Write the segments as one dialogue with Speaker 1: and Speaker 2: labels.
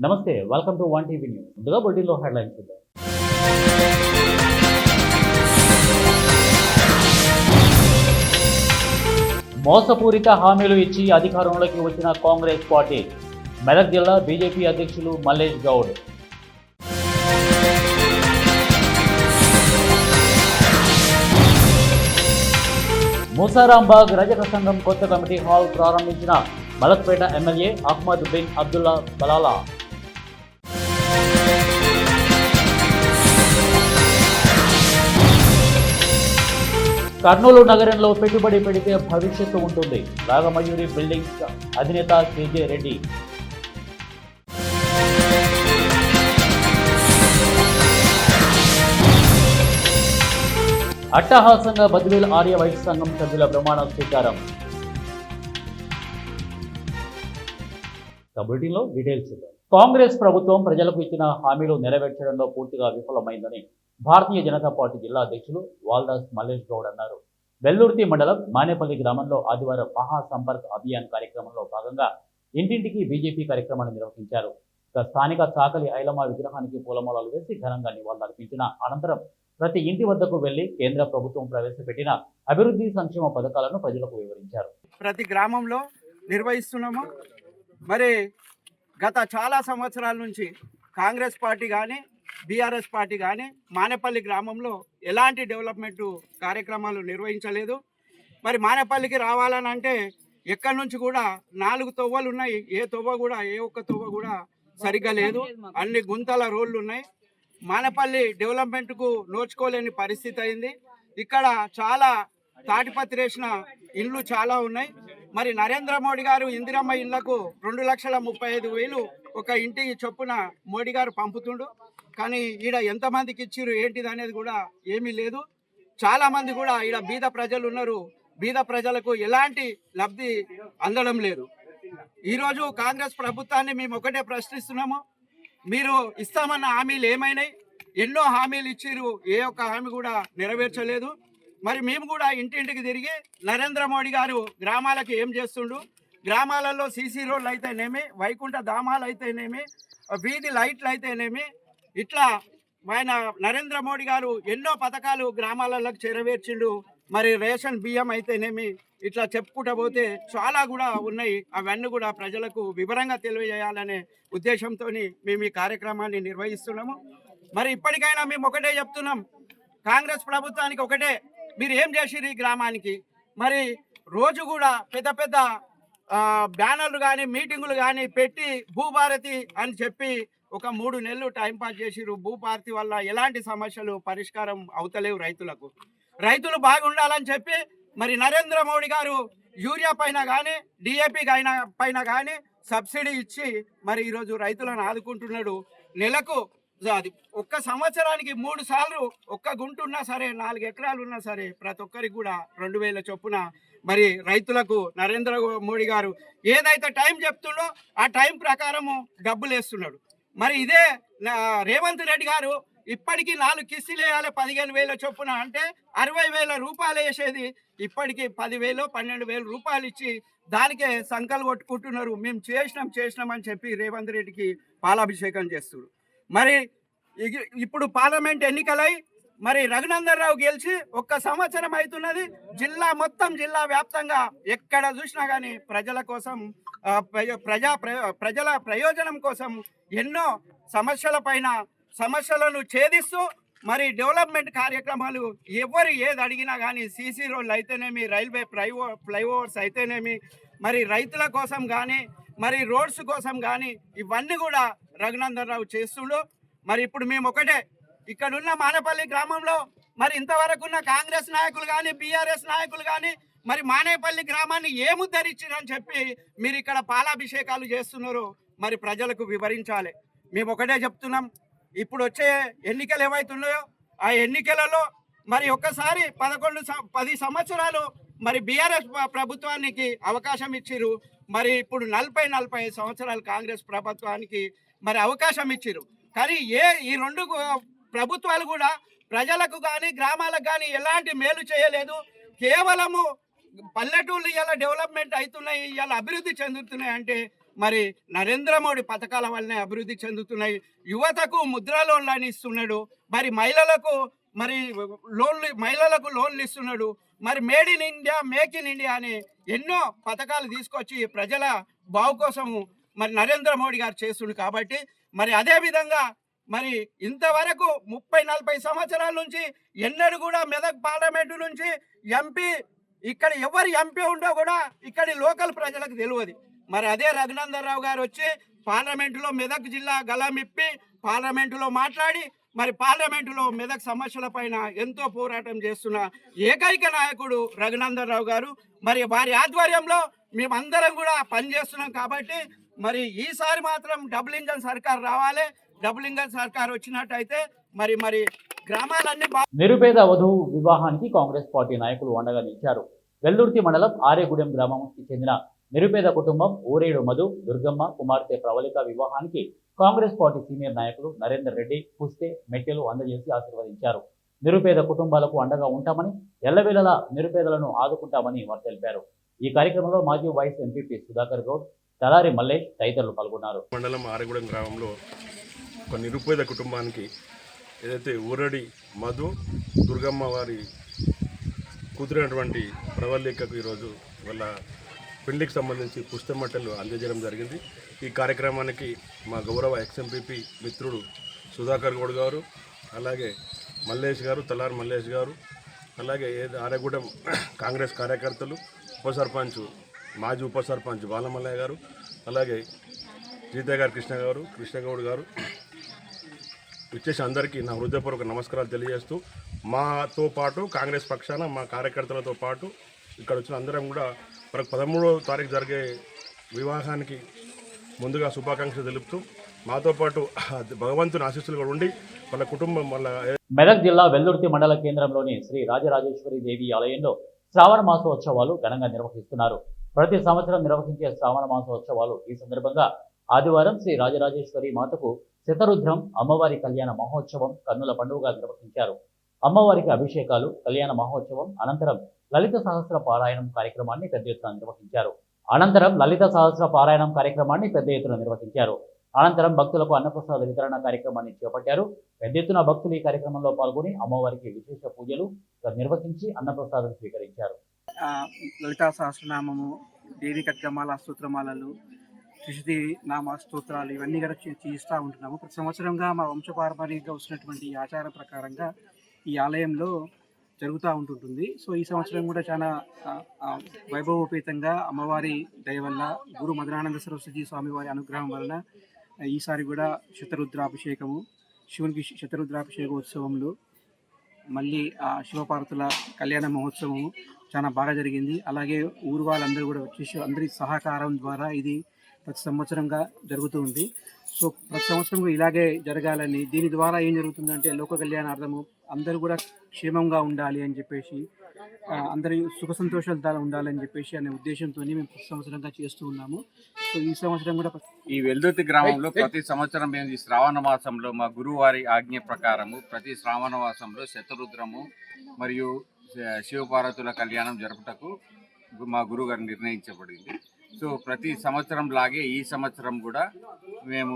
Speaker 1: నమస్తే, welcome to one TV news. ముందుగా బులెటిన్లో హెడ్లైన్స్ చూద్దాం. మోసపూరిత హామీలు ఇచ్చి అధికారంలోకి వచ్చిన కాంగ్రెస్ పార్టీ. మెదక్ జిల్లా బీజేపీ అధ్యక్షులు మల్లేష్ గౌడ్. మూసారాంబాగ్ రజక సంఘం కొత్త కమిటీ హాల్ ప్రారంభించిన మలక్పేట ఎమ్మెల్యే అహ్మద్ బిన్ అబ్దుల్లా బలాలా. కర్నూలు నగరంలో పెట్టుబడి పెడితే భవిష్యత్తు ఉంటుంది. రాగమయూరి బిల్డింగ్స్ అధినేత కేజే రెడ్డి. అట్టహాసంగా బదిలీల ఆర్య వైశ్య సంఘం సభ్యుల ప్రమాణ స్వీకారం. బులెటిన్లో డీటెయిల్స్ చూద్దాం. కాంగ్రెస్ ప్రభుత్వం ప్రజలకు ఇచ్చిన హామీలు నెరవేర్చడంలో పూర్తిగా విఫలమైందని భారతీయ జనతా పార్టీ జిల్లా అధ్యక్షులు వాల్దాస్ మల్లేష్ గౌడ్ అన్నారు. వెల్లుర్తి మండలం మానేపల్లి గ్రామంలో ఆదివారం మహాసంపర్క్ అభియాన్ కార్యక్రమంలో భాగంగా ఇంటింటికి బీజేపీ కార్యక్రమాన్ని నిర్వహించారు. స్థానిక చాకలి ఐలమ్మ విగ్రహానికి పూలమాలలు వేసి ఘనంగా నివాళులర్పించిన అనంతరం ప్రతి ఇంటి వద్దకు వెళ్లి కేంద్ర ప్రభుత్వం ప్రవేశపెట్టిన అభివృద్ధి సంక్షేమ పథకాలను ప్రజలకు వివరించారు.
Speaker 2: ప్రతి గ్రామంలో నిర్వహిస్తున్నాము. మరి గత చాలా సంవత్సరాల నుంచి కాంగ్రెస్ పార్టీ కానీ బీఆర్ఎస్ పార్టీ కానీ మానేపల్లి గ్రామంలో ఎలాంటి డెవలప్మెంట్ కార్యక్రమాలు నిర్వహించలేదు. మరి మానేపల్లికి రావాలని అంటే ఎక్కడి నుంచి కూడా 4 తొవ్వలు ఉన్నాయి. ఏ ఒక్క తొవ్వ కూడా సరిగ్గా లేదు. అన్ని గుంతల రోడ్లు ఉన్నాయి. మానేపల్లి డెవలప్మెంట్కు నోచుకోలేని పరిస్థితి అయింది. ఇక్కడ చాలా తాటిపత్రేసిన ఇండ్లు చాలా ఉన్నాయి. మరి నరేంద్ర మోడీ గారు ఇందిరమ్మ ఇళ్లకు 2,35,000 ఒక ఇంటికి చొప్పున మోడీ గారు పంపుతుండు. కానీ ఈడ ఎంతమందికి ఇచ్చిరు ఏంటిది అనేది కూడా ఏమీ లేదు. చాలామంది కూడా ఈడ బీద ప్రజలు ఉన్నారు. బీద ప్రజలకు ఎలాంటి లబ్ధి అందడం లేదు. ఈరోజు కాంగ్రెస్ ప్రభుత్వాన్ని మేము ఒకటే ప్రశ్నిస్తున్నాము. మీరు ఇస్తామన్న హామీలు ఏమైనాయి? ఎన్నో హామీలు ఇచ్చిరు, ఏ ఒక్క హామీ కూడా నెరవేర్చలేదు. మరి మేము కూడా ఇంటింటికి తిరిగి నరేంద్ర మోడీ గారు గ్రామాలకు ఏం చేస్తుండు, గ్రామాలలో సీసీ రోడ్లు అయితేనేమి, వైకుంఠ ధామాలు అయితేనేమి, వీధి లైట్లు అయితేనేమి, ఇట్లా ఆయన నరేంద్ర మోడీ గారు ఎన్నో పథకాలు గ్రామాలకు చేరవేర్చిండు. మరి రేషన్ బియ్యం అయితేనేమి, ఇట్లా చెప్పుకుంటూ పోతే చాలా కూడా ఉన్నాయి. అవన్నీ కూడా ప్రజలకు వివరంగా తెలియజేయాలనే ఉద్దేశంతో మేము ఈ కార్యక్రమాన్ని నిర్వహిస్తున్నాము. మరి ఇప్పటికైనా మేము ఒకటే చెప్తున్నాం, కాంగ్రెస్ ప్రభుత్వానికి ఒకటే, మీరు ఏం చేసిరు ఈ గ్రామానికి? మరి రోజు కూడా పెద్ద పెద్ద బ్యానర్లు కానీ మీటింగులు కానీ పెట్టి భూభారతి అని చెప్పి ఒక 3 నెలలు టైంపాస్ చేసిరు. భూభారతి వల్ల ఎలాంటి సమస్యలు పరిష్కారం అవుతలేవు. రైతులు బాగుండాలని చెప్పి మరి నరేంద్ర మోడీ గారు యూరియా పైన కానీ డిఏపి పైన కానీ సబ్సిడీ ఇచ్చి మరి ఈరోజు రైతులను ఆదుకుంటున్నాడు. నెలకు అది ఒక్క సంవత్సరానికి 3 సార్లు ఒక్క గుంట ఉన్నా సరే, 4 ఎకరాలు ఉన్నా సరే ప్రతి ఒక్కరికి కూడా 2,000 చొప్పున మరి రైతులకు నరేంద్ర మోడీ గారు ఏదైతే టైం చెప్తుండో ఆ టైం ప్రకారము డబ్బులు వేస్తున్నాడు. మరి ఇదే రేవంత్ రెడ్డి గారు ఇప్పటికీ 4 కిస్తీలు వేయాలి 15,000 చొప్పున, అంటే 60,000 రూపాయలు వేసేది ఇప్పటికీ 10,000 12,000 రూపాయలు ఇచ్చి దానికే సంకలు కొట్టుకుంటున్నారు. మేము చేసినాం అని చెప్పి రేవంత్ రెడ్డికి పాలాభిషేకం చేస్తున్నారు. మరి ఇప్పుడు పార్లమెంట్ ఎన్నికలై మరి రఘునందన్ రావు గెలిచి 1 సంవత్సరం అవుతున్నది. జిల్లా వ్యాప్తంగా ఎక్కడ చూసినా కానీ ప్రజల కోసం ప్రజల ప్రయోజనం కోసం ఎన్నో సమస్యలను ఛేదిస్తూ మరి డెవలప్మెంట్ కార్యక్రమాలు ఎవరు ఏది అడిగినా కానీ సీసీ రోడ్లు అయితేనేమి, రైల్వే ఫ్లైఓవర్స్ అయితేనేమి, మరి రైతుల కోసం కానీ మరి రోడ్స్ కోసం కానీ ఇవన్నీ కూడా రఘునందన్ రావు చేస్తుండు. మరి ఇప్పుడు మేము ఒకటే, ఇక్కడున్న మానేపల్లి గ్రామంలో మరి ఇంతవరకు ఉన్న కాంగ్రెస్ నాయకులు కానీ బీఆర్ఎస్ నాయకులు కానీ మరి మానేపల్లి గ్రామాన్ని ఏముద్ధరించారని చెప్పి మీరు ఇక్కడ పాలాభిషేకాలు చేస్తున్నారు. మరి ప్రజలకు వివరించాలి. మేము ఒకటే చెప్తున్నాం, ఇప్పుడు వచ్చే ఎన్నికలు ఏవైతున్నాయో ఆ ఎన్నికలలో మరి ఒక్కసారి 10 సంవత్సరాలు మరి బీఆర్ఎస్ ప్రభుత్వానికి అవకాశం ఇచ్చిరు. మరి ఇప్పుడు 40-45 సంవత్సరాలు కాంగ్రెస్ ప్రభుత్వానికి మరి అవకాశం ఇచ్చిరు. కానీ ఈ 2 ప్రభుత్వాలు కూడా ప్రజలకు కానీ గ్రామాలకు కానీ ఎలాంటి మేలు చేయలేదు. కేవలము పల్లెటూళ్ళు ఇలా డెవలప్మెంట్ అవుతున్నాయి, ఇలా అభివృద్ధి చెందుతున్నాయి అంటే మరి నరేంద్ర మోడీ పథకాల వల్లనే అభివృద్ధి చెందుతున్నాయి. యువతకు ముద్రా లోన్లు ఇస్తున్నాడు, మరి మహిళలకు లోన్లు ఇస్తున్నాడు. మరి made in India, make in India అని ఎన్నో పథకాలు తీసుకొచ్చి ప్రజల బావు కోసము మరి నరేంద్ర మోడీ గారు చేస్తుండు. కాబట్టి మరి అదే విధంగా మరి ఇంతవరకు 30-40 సంవత్సరాల నుంచి ఎన్నడూ కూడా మెదక్ పార్లమెంటు నుంచి ఎంపీ ఇక్కడ ఎవరు ఎంపీ ఉండో కూడా ఇక్కడి లోకల్ ప్రజలకు తెలియదు. మరి అదే రఘునందన్ రావు గారు వచ్చి పార్లమెంటులో మెదక్ జిల్లా గళమిప్పి పార్లమెంటులో మాట్లాడి మరి పార్లమెంటులో మెదక్ సమస్యల పైన ఎంతో పోరాటం చేస్తున్న ఏకైక నాయకుడు రఘునందన్ రావు గారు. మరి వారి ఆధ్వర్యంలో మేమందరం కూడా పనిచేస్తున్నాం. కాబట్టి మరి ఈసారి మాత్రం డబుల్ ఇంజన్ సర్కార్ రావాలి. డబుల్ ఇంజన్ సర్కార్ వచ్చినట్టయితే మరి గ్రామాలన్నీ
Speaker 1: నిరుపేద వధువు వివాహానికి కాంగ్రెస్ పార్టీ నాయకులు అండగా నిలిచారు. వెల్లుర్తి మండలం ఆరేగూడెం గ్రామంకి చెందిన నిరుపేద కుటుంబం ఊరేడు మధు దుర్గమ్మ కుమార్తె ప్రవళిక వివాహానికి కాంగ్రెస్ పార్టీ సీనియర్ నాయకులు నరేందర్ రెడ్డి పుస్తే మెట్టెలు అందజేసి ఆశీర్వదించారు. నిరుపేద కుటుంబాలకు అండగా ఉంటామని, ఎల్లవేళలా నిరుపేదలను ఆదుకుంటామని వారు తెలిపారు. ఈ కార్యక్రమంలో మాజీ వైస్ ఎంపీపీ సుధాకర్ గౌడ్, తలారి మల్లేష్ తదితరులు పాల్గొన్నారు.
Speaker 3: మండలం ఆరేగూడెం గ్రామంలో ఒక నిరుపేద కుటుంబానికి ఏదైతే ఊరడి మధు దుర్గమ్మ వారి కూతురైనటువంటి ప్రవళికకు ఈరోజు వాళ్ళ పెళ్లికి సంబంధించి పుస్తమట్టలు అందజేయడం జరిగింది. ఈ కార్యక్రమానికి మా గౌరవ ఎక్స్ఎంపీపీ మిత్రుడు సుధాకర్ గౌడ్ గారు, అలాగే మల్లేష్ గారు, తలారి మల్లేష్ గారు, అలాగే ఆరేగూడెం కాంగ్రెస్ కార్యకర్తలు, ఉప సర్పంచ్ మాజీ ఉప సర్పంచ్ బాలమల్లయ్య గారు, అలాగే జీతగారు కృష్ణగౌడ్ గారు వచ్చేసి అందరికీ నా హృదయపూర్వక నమస్కారాలు తెలియజేస్తూ, మాతో పాటు కాంగ్రెస్ పక్షాన మా కార్యకర్తలతో పాటు ఇక్కడ వచ్చిన అందరం కూడా మనకు 13వ తారీఖు జరిగే వివాహానికి ముందుగా శుభాకాంక్షలు తెలుపుతూ, మాతో పాటు భగవంతుని ఆశీస్సులు కూడా ఉండి వాళ్ళ కుటుంబం వాళ్ళ
Speaker 1: మెదక్ జిల్లా వెల్లుర్తి మండల కేంద్రంలోని శ్రీ రాజరాజేశ్వరి దేవి ఆలయంలో శ్రావణ మాసోత్సవాలు ఘనంగా నిర్వహిస్తున్నారు. ప్రతి సంవత్సరం నిర్వహించే శ్రావణ మాసోత్సవాలు ఈ సందర్భంగా ఆదివారం శ్రీ రాజరాజేశ్వరి మాతకు శతరుద్రం అమ్మవారి కళ్యాణ మహోత్సవం కన్నుల పండుగగా నిర్వహించారు. అమ్మవారికి అభిషేకాలు, కళ్యాణ మహోత్సవం అనంతరం లలిత సహస్ర పారాయణం కార్యక్రమాన్ని పెద్ద ఎత్తున నిర్వహించారు. అనంతరం భక్తులకు అన్నప్రసాద వితరణ కార్యక్రమాన్ని చేపట్టారు. పెద్ద ఎత్తున భక్తులు ఈ కార్యక్రమంలో పాల్గొని అమ్మవారికి విశేష పూజలు నిర్వహించి అన్నప్రసాదం స్వీకరించారు.
Speaker 4: లలితా సహస్రనామము, దేవి కట్కమాల స్తోత్రమాలలు, త్రిశుదేవి నామ స్తోత్రాలు ఇవన్నీ కూడా చేస్తూ ఉంటున్నాము. ప్రతి సంవత్సరంగా మా వంశపారంపర్యంగా వస్తున్నటువంటి ఈ ఆచారం ప్రకారంగా ఈ ఆలయంలో జరుగుతూ ఉంటుంటుంది. సో ఈ సంవత్సరం కూడా చాలా వైభవోపేతంగా అమ్మవారి దయ వల్ల, గురు మధురానంద సరస్వతి స్వామివారి అనుగ్రహం వలన ఈసారి కూడా శతరుద్రాభిషేకము, శివునికి శతరుద్రాభిషేకోత్సవంలో మళ్ళీ శివపార్వతుల కళ్యాణ మహోత్సవము చాలా బాగా జరిగింది. అలాగే ఊరు వాళ్ళందరూ కూడా వచ్చేసి అందరి సహకారం ద్వారా ఇది ప్రతి సంవత్సరంగా జరుగుతూ ఉంది. సో ప్రతి సంవత్సరం ఇలాగే జరగాలని, దీని ద్వారా ఏం జరుగుతుందంటే లోక కళ్యాణార్థము అందరూ కూడా క్షేమంగా ఉండాలి అని చెప్పేసి, అందరి సుఖ సంతోషాలు ఉండాలని చెప్పేసి అనే ఉద్దేశంతో మేము ప్రతి సంవత్సరంగా చేస్తూ ఉన్నాము. సో ఈ సంవత్సరం కూడా
Speaker 5: ఈ వెల్దుర్తి గ్రామంలో ప్రతి సంవత్సరం మేము ఈ శ్రావణ మాసంలో మా గురువారి ఆజ్ఞ ప్రకారము ప్రతి శ్రావణ మాసంలో శతరుద్రము మరియు శివపార్వతుల కళ్యాణం జరుపుటకు మా గురువు గారు నిర్ణయించబడింది. సో ప్రతి సంవత్సరం లాగే ఈ సంవత్సరం కూడా మేము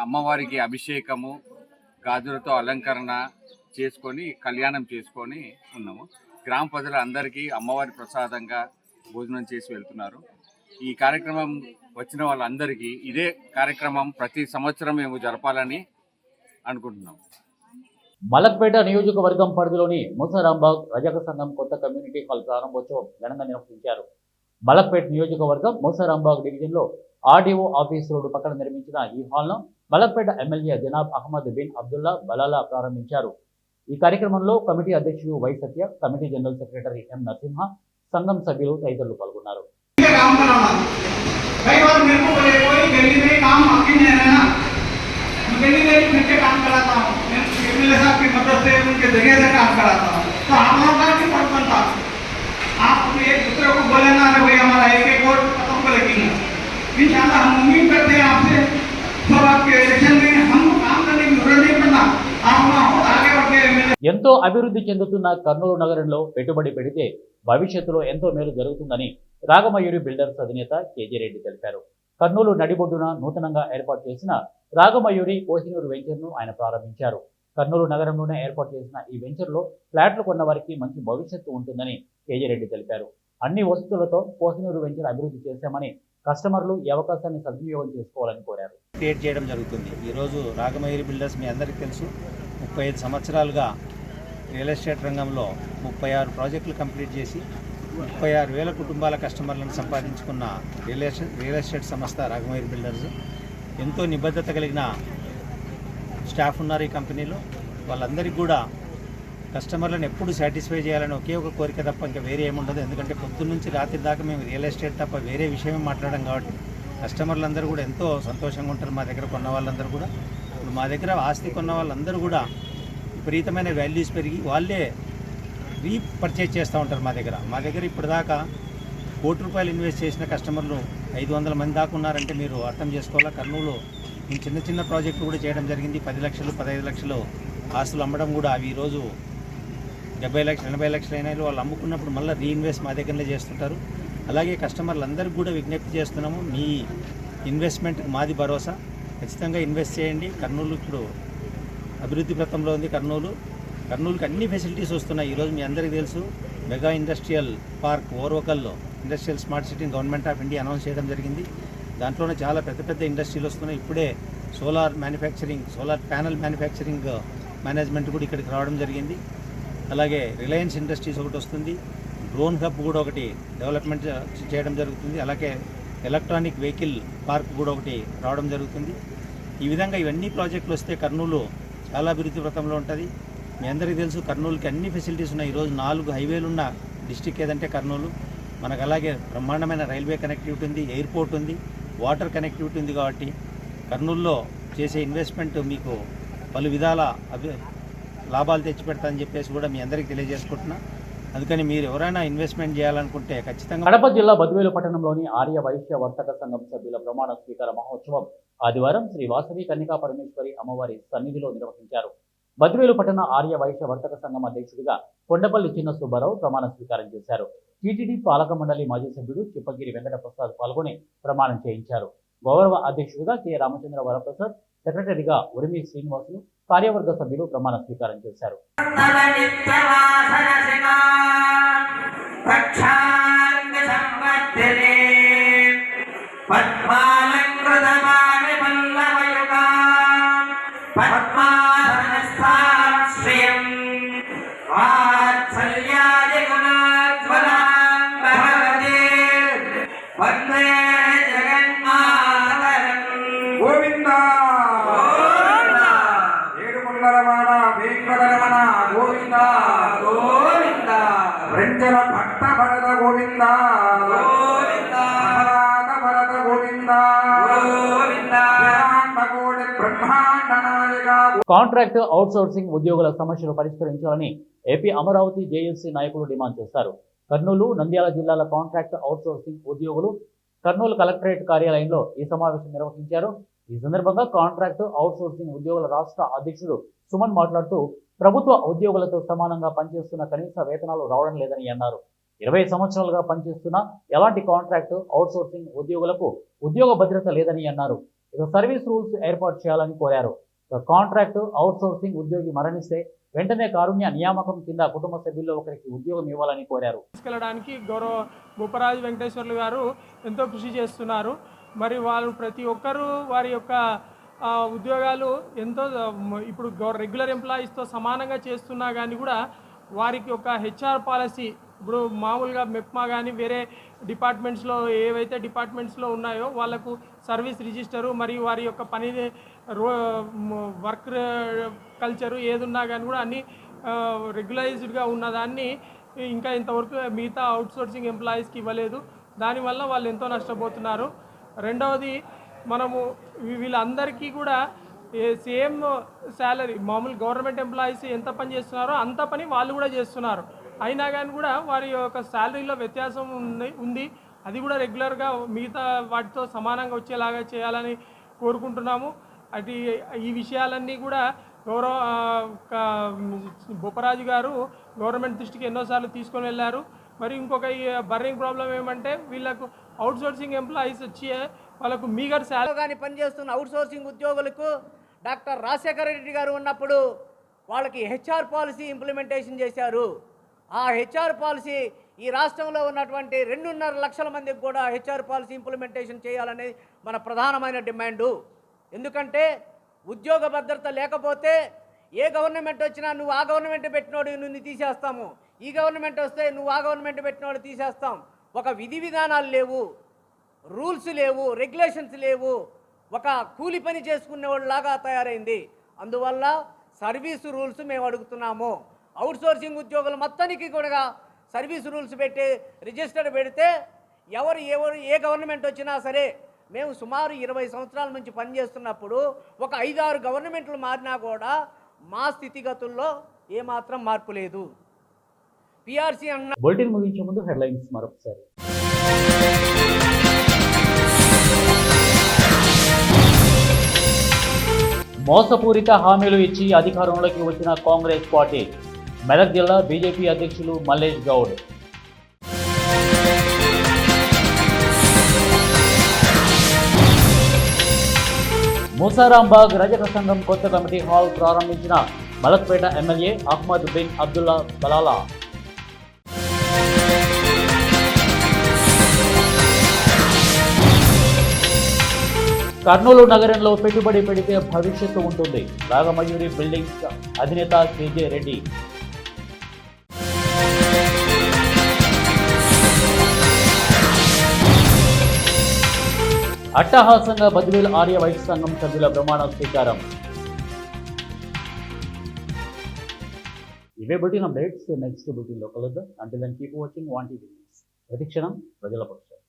Speaker 5: అమ్మవారికి అభిషేకము, గాజులతో అలంకరణ చేసుకొని కళ్యాణం చేసుకొని ఉన్నాము. గ్రామ ప్రజలందరికీ అమ్మవారి ప్రసాదంగా భోజనం చేసి వెళ్తున్నారు. ఈ కార్యక్రమం వచ్చిన వాళ్ళందరికీ ఇదే కార్యక్రమం ప్రతి సంవత్సరం మేము జరపాలని అనుకుంటున్నాం.
Speaker 1: మలక్పేట నియోజకవర్గం పరిధిలోని ముసారాంబాగ్ రజక సంఘం కొత్త కమ్యూనిటీ హాల్ ప్రారంభోత్సవం ఘనంగా నిర్వహించారు. మలక్పేట నియోజకవర్గం ముసారాంబాగ్ డివిజన్లో ఆర్డీఓ ఆఫీస్ రోడ్డు పక్కన నిర్మించిన ఈ హాల్ను మలక్పేట ఎమ్మెల్యే జనాబ్ అహ్మద్ బిన్ అబ్దుల్లా బలాలా ప్రారంభించారు. ఈ కార్యక్రమంలో కమిటీ అధ్యక్షుడు Y Satya, committee general secretary M Narasimha, సంఘం సభ్యులు తదితరులు పాల్గొన్నారు.
Speaker 6: आप एक दूसरे को बोले ना अरे भाई हमारा एक वोट खत्म कर लेंगे। इंशाल्लाह हम उम्मीद करते हैं आपसे, जब आपके इलेक्शन में हम काम करने की जरूरत नहीं पड़ता, आप ना आगे बढ़ के
Speaker 1: ఎంతో అభివృద్ధి చెందుతున్న కర్నూలు నగరంలో పెట్టుబడి పెడితే భవిష్యత్తులో ఎంతో మేలు జరుగుతుందని రాగమయూరి బిల్డర్స్ అధినేత కేజీ రెడ్డి తెలిపారు. కర్నూలు నడిబొడ్డున నూతనంగా ఏర్పాటు చేసిన రాగమయూరి కోహినూరు వెంచర్ను ఆయన ప్రారంభించారు. కర్నూలు నగరంలోనే ఏర్పాటు చేసిన ఈ వెంచర్లో ఫ్లాట్లు కొన్న వారికి మంచి భవిష్యత్తు ఉంటుందని కేజీరెడ్డి తెలిపారు. అన్ని వసతులతో కోహినూరు వెంచర్ అభివృద్ధి చేశామని కస్టమర్లు ఈ అవకాశాన్ని సద్వినియోగం చేసుకోవాలని కోరారు.
Speaker 7: క్రియేట్ చేయడం జరుగుతుంది. ఈరోజు రాగమయూరి బిల్డర్స్ మీ అందరికీ తెలుసు, 35 సంవత్సరాలుగా రియల్ ఎస్టేట్ రంగంలో 36 ప్రాజెక్టులు కంప్లీట్ చేసి 36,000 కుటుంబాల కస్టమర్లను సంపాదించుకున్న రియల్ ఎస్టేట్ సంస్థ రాగమయూరి బిల్డర్స్. ఎంతో నిబద్ధత కలిగిన స్టాఫ్ ఉన్నారు ఈ కంపెనీలో. వాళ్ళందరికీ కూడా కస్టమర్లను ఎప్పుడు సాటిస్ఫై చేయాలని ఒకే ఒక కోరిక తప్ప ఇంకా వేరే ఏముండదు. ఎందుకంటే పొద్దున్న నుంచి రాత్రి దాకా మేము రియల్ ఎస్టేట్ తప్ప వేరే విషయమే మాట్లాడడం కాబట్టి కస్టమర్లందరూ కూడా ఎంతో సంతోషంగా ఉంటారు. మా దగ్గర కొన్న వాళ్ళందరూ కూడా, ఇప్పుడు మా దగ్గర ఆస్తి కొన్న వాళ్ళందరూ కూడా విపరీతమైన వాల్యూస్ పెరిగి వాళ్ళే రీపర్చేజ్ చేస్తూ ఉంటారు మా దగ్గర ఇప్పటిదాకా ₹1,00,00,000 ఇన్వెస్ట్ చేసిన కస్టమర్లు 500 మంది దాకా ఉన్నారంటే మీరు అర్థం చేసుకోవాలా. కర్నూలు నేను చిన్న ప్రాజెక్టులు కూడా చేయడం జరిగింది. 10 లక్షలు 15 లక్షలు ఆస్తులు అమ్మడం కూడా అవి ఈరోజు 70 లక్షలు 80 లక్షలు అయినా వాళ్ళు అమ్ముకున్నప్పుడు మళ్ళీ రీఇన్వెస్ట్ మా దగ్గరనే చేస్తుంటారు. అలాగే కస్టమర్లందరికీ కూడా విజ్ఞప్తి చేస్తున్నాము, మీ ఇన్వెస్ట్మెంట్కి మాది భరోసా. ఖచ్చితంగా ఇన్వెస్ట్ చేయండి. కర్నూలు ఇప్పుడు అభివృద్ధి పథంలో ఉంది. కర్నూలుకి అన్ని ఫెసిలిటీస్ వస్తున్నాయి. ఈరోజు మీ అందరికీ తెలుసు, మెగా ఇండస్ట్రియల్ పార్క్ ఓర్వకల్లో ఇండస్ట్రియల్ స్మార్ట్ సిటీని గవర్నమెంట్ ఆఫ్ ఇండియా అనౌన్స్ చేయడం జరిగింది. దాంట్లోనే చాలా పెద్ద ఇండస్ట్రీలు వస్తున్నాయి. ఇప్పుడే సోలార్ ప్యానల్ మ్యానుఫ్యాక్చరింగ్ మేనేజ్మెంట్ కూడా ఇక్కడికి రావడం జరిగింది. అలాగే రిలయన్స్ ఇండస్ట్రీస్ ఒకటి వస్తుంది. డ్రోన్ హబ్ కూడా ఒకటి డెవలప్మెంట్ చేయడం జరుగుతుంది. అలాగే ఎలక్ట్రానిక్ వెహికల్ పార్క్ కూడా ఒకటి రావడం జరుగుతుంది. ఈ విధంగా ఇవన్నీ ప్రాజెక్టులు వస్తే కర్నూలు చాలా అభివృద్ధి పథంలో ఉంటుంది. మీ అందరికీ తెలుసు, కర్నూలుకి అన్ని ఫెసిలిటీస్ ఉన్నాయి. ఈరోజు 4 హైవేలు ఉన్న డిస్టిక్ ఏదంటే కర్నూలు. మనకు అలాగే బ్రహ్మాండమైన రైల్వే కనెక్టివిటీ ఉంది, ఎయిర్పోర్ట్ ఉంది, వాటర్ కనెక్టివిటీ ఉంది. కాబట్టి కర్నూలులో చేసే ఇన్వెస్ట్మెంట్ మీకు పలు విధాల లాభాలు తెచ్చిపెడతానని చెప్పేసి కూడా మీ అందరికీ తెలియజేసుకుంటున్నా. అందుకని మీరు ఎవరైనా ఇన్వెస్ట్మెంట్ చేయాలనుకుంటే ఖచ్చితంగా.
Speaker 1: కడప జిల్లా బద్వేలు పట్టణంలోని ఆర్య వైశ్య వర్తక సంఘం సభ్యుల ప్రమాణ స్వీకార మహోత్సవం ఆదివారం శ్రీ వాసవి కన్నికా పరమేశ్వరి అమ్మవారి సన్నిధిలో నిర్వహించారు. బద్వేలు పట్టణ ఆర్య వైశ్య వర్తక సంఘం అధ్యక్షుడిగా కొండపల్లి చిన్న సుబ్బారావు ప్రమాణ స్వీకారం చేశారు. టీటీడీ పాలక మండలి మాజీ సభ్యుడు చిప్పగిరి వెంకట ప్రసాద్ పాల్గొని ప్రమాణం చేయించారు. గౌరవ అధ్యక్షుడిగా కె రామచంద్ర వరప్రసాద్, సెక్రటరీగా ఉరిమి శ్రీనివాసులు, కార్యవర్గ సభ్యులు ప్రమాణ స్వీకారం చేశారు. కాంట్రాక్ట్ అవుట్సోర్సింగ్ ఉద్యోగుల సమస్యలు పరిష్కరించాలని ఏపీ అమరావతి జేఏసీ నాయకులు డిమాండ్ చేశారు. కర్నూలు, నంద్యాల జిల్లాల కాంట్రాక్ట్ అవుట్సోర్సింగ్ ఉద్యోగులు కర్నూలు కలెక్టరేట్ కార్యాలయంలో ఈ సమావేశం నిర్వహించారు. ఈ సందర్భంగా కాంట్రాక్ట్ అవుట్సోర్సింగ్ ఉద్యోగుల రాష్ట్ర అధ్యక్షుడు సుమన్ మాట్లాడుతూ, ప్రభుత్వ ఉద్యోగులతో సమానంగా పనిచేస్తున్న కనీస వేతనాలు రావడం లేదని అన్నారు. 20 సంవత్సరాలుగా పనిచేస్తున్న ఎలాంటి కాంట్రాక్ట్ అవుట్సోర్సింగ్ ఉద్యోగులకు ఉద్యోగ భద్రత లేదని అన్నారు. ఇక సర్వీస్ రూల్స్ ఏర్పాటు చేయాలని కోరారు. కాంట్రాక్ట్ అవుట్సోర్సింగ్ ఉద్యోగి మరణిస్తే వెంటనే కారుణ్య నియామకం కింద కుటుంబ సభ్యుల్లో ఒకరికి ఉద్యోగం ఇవ్వాలని కోరారు.
Speaker 8: తీసుకెళ్ళడానికి గౌరవ భూపరాజు వెంకటేశ్వర్లు గారు ఎంతో కృషి చేస్తున్నారు. మరి వాళ్ళు ప్రతి ఒక్కరూ వారి యొక్క ఉద్యోగాలు ఎంతో ఇప్పుడు రెగ్యులర్ ఎంప్లాయీస్తో సమానంగా చేస్తున్నా కానీ కూడా వారికి ఒక హెచ్ఆర్ పాలసీ, ఇప్పుడు మామూలుగా మెప్మా కానీ వేరే డిపార్ట్మెంట్స్లో ఏవైతే డిపార్ట్మెంట్స్లో ఉన్నాయో వాళ్ళకు సర్వీస్ రిజిస్టరు మరియు వారి యొక్క పని వర్క్ కల్చరు ఏదున్నా కానీ కూడా అన్నీ రెగ్యులైజ్డ్గా ఉన్నదాన్ని ఇంకా ఇంతవరకు మిగతా అవుట్సోర్సింగ్ ఎంప్లాయీస్కి ఇవ్వలేదు. దానివల్ల వాళ్ళు ఎంతో నష్టపోతున్నారు. రెండవది, మనము వీళ్ళందరికీ కూడా సేమ్ శాలరీ, మామూలు గవర్నమెంట్ ఎంప్లాయీస్ ఎంత పని చేస్తున్నారో అంత పని వాళ్ళు కూడా చేస్తున్నారు. అయినా కానీ కూడా వారి యొక్క శాలరీలో వ్యత్యాసం ఉంది. అది కూడా రెగ్యులర్గా మిగతా వాటితో సమానంగా వచ్చేలాగా చేయాలని కోరుకుంటున్నాము. ఈ విషయాలన్నీ కూడా గౌరవ బొప్పరాజు గారు గవర్నమెంట్ దృష్టికి ఎన్నోసార్లు తీసుకొని వెళ్ళారు. మరి ఇంకొక బర్నింగ్ ప్రాబ్లం ఏమంటే వీళ్ళకు అవుట్సోర్సింగ్ ఎంప్లాయీస్ వచ్చి వాళ్ళకు మీగర్ శాలరీ
Speaker 9: కానీ పనిచేస్తున్న అవుట్సోర్సింగ్ ఉద్యోగులకు డాక్టర్ రాజశేఖర రెడ్డి గారు ఉన్నప్పుడు వాళ్ళకి హెచ్ఆర్ పాలసీ ఇంప్లిమెంటేషన్ చేశారు. ఆ హెచ్ఆర్ పాలసీ ఈ రాష్ట్రంలో ఉన్నటువంటి 2.5 లక్షల మందికి కూడా హెచ్ఆర్ పాలసీ ఇంప్లిమెంటేషన్ చేయాలనేది మన ప్రధానమైన డిమాండు. ఎందుకంటే ఉద్యోగ భద్రత లేకపోతే ఏ గవర్నమెంట్ వచ్చినా నువ్వు ఆ గవర్నమెంట్ పెట్టినోడు నిన్ను తీసేస్తాము, ఈ గవర్నమెంట్ వస్తే నువ్వు ఆ గవర్నమెంట్ పెట్టినోడు తీసేస్తాం. ఒక విధి విధానాలు లేవు, రూల్స్ లేవు, రెగ్యులేషన్స్ లేవు, ఒక కూలి పని చేసుకునేవాళ్ళలాగా తయారైంది. అందువల్ల సర్వీసు రూల్స్ మేము అడుగుతున్నాము. అవుట్సోర్సింగ్ ఉద్యోగులు మొత్తానికి కూడా సర్వీస్ రూల్స్ పెట్టి రిజిస్టర్ పెడితే ఎవరు ఏ గవర్నమెంట్ వచ్చినా సరే, మేము సుమారు 20 సంవత్సరాల నుంచి పనిచేస్తున్నప్పుడు ఒక 5-6 గవర్నమెంట్లు మారినా కూడా మా స్థితిగతుల్లో ఏమాత్రం మార్పు లేదు. పిఆర్సీ అన్న
Speaker 1: బులెటిన్ ముగించే ముందు హెడ్లైన్స్ మరొకసారి. మోసపూరిత హామీలు ఇచ్చి అధికారంలోకి వచ్చిన కాంగ్రెస్ పార్టీ. మెదక్ జిల్లా బీజేపీ అధ్యక్షులు మల్లేష్ గౌడ్. మూసారాంబాగ్ రజక సంఘం కొత్త కమిటీ హాల్ ప్రారంభించిన మలక్పేట ఎమ్మెల్యే అహ్మద్ బిన్ అబ్దుల్లా బలాలా. కర్నూలు నగరంలో పెట్టుబడి పెడితే భవిష్యత్తు ఉంటుంది. రాగమయూరి బిల్డింగ్స్ అధినేత కేజే రెడ్డి. అట్టహాసంగా బద్వేల్ ఆర్య వైశ్య సంఘం సభ్యుల ప్రమాణ స్వీకారం. ఇవే బులెటిన్ అప్డేట్స్. నెక్స్ట్ బులెటిన్లో కలుద్దాం. Until then keep watching 1 TV news. ప్రతిక్షణం ప్రజల పక్షం.